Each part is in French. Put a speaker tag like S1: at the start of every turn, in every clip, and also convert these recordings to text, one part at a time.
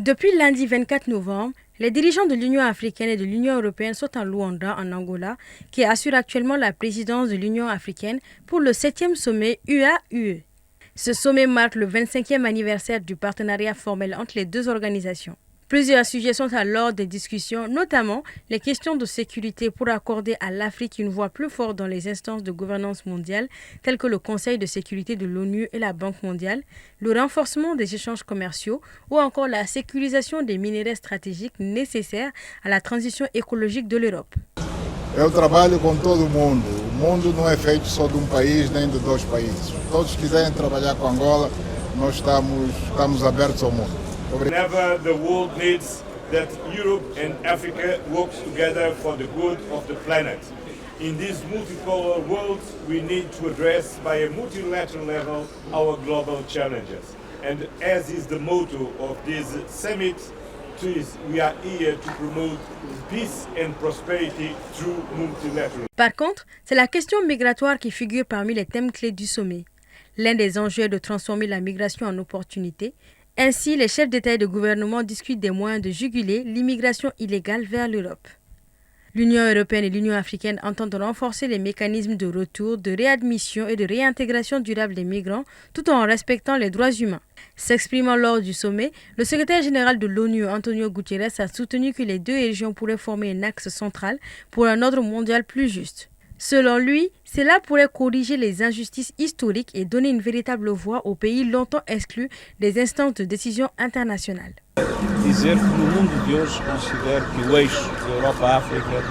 S1: Depuis lundi 24 novembre, les dirigeants de l'Union africaine et de l'Union européenne sont à Luanda, en Angola, qui assure actuellement la présidence de l'Union africaine pour le 7e sommet UA-UE. Ce sommet marque le 25e anniversaire du partenariat formel entre les deux organisations. Plusieurs sujets sont à l'ordre des discussions, notamment les questions de sécurité pour accorder à l'Afrique une voix plus forte dans les instances de gouvernance mondiale, telles que le Conseil de sécurité de l'ONU et la Banque mondiale, le renforcement des échanges commerciaux ou encore la sécurisation des minéraux stratégiques nécessaires à la transition écologique de l'Europe.
S2: Eu trabalho com todo mundo. O mundo não é feito só de país nem de dois países. Todos quiserem trabalhar com Angola, nós estamos abertos ao mundo.
S3: Whenever the world needs that Europe and Africa work together for the good of the planet. In this multipolar world, we need to address by a multilateral level our global challenges. And as is the motto of this summit, we are here to promote peace and prosperity through multilateral.
S1: Par contre, c'est la question migratoire qui figure parmi les thèmes clés du sommet. L'un des enjeux est de transformer la migration en opportunité. Ainsi, les chefs d'État et de gouvernement discutent des moyens de juguler l'immigration illégale vers l'Europe. L'Union européenne et l'Union africaine entendent renforcer les mécanismes de retour, de réadmission et de réintégration durable des migrants tout en respectant les droits humains. S'exprimant lors du sommet, le secrétaire général de l'ONU, Antonio Guterres, a soutenu que les deux régions pourraient former un axe central pour un ordre mondial plus juste. Selon lui, cela pourrait corriger les injustices historiques et donner une véritable voix aux pays longtemps exclus des instances de décision internationales.
S4: Dizer que no mundo de hoje considero que o eixo da Europa-África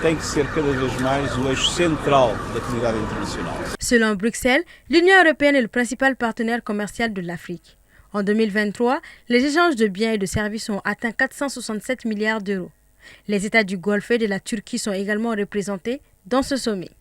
S4: tem que ser cada vez mais o eixo central da comunidade internacional.
S1: Selon Bruxelles, l'Union européenne est le principal partenaire commercial de l'Afrique. En 2023, les échanges de biens et de services ont atteint 467 milliards d'euros. Les États du Golfe et de la Turquie sont également représentés dans ce sommet.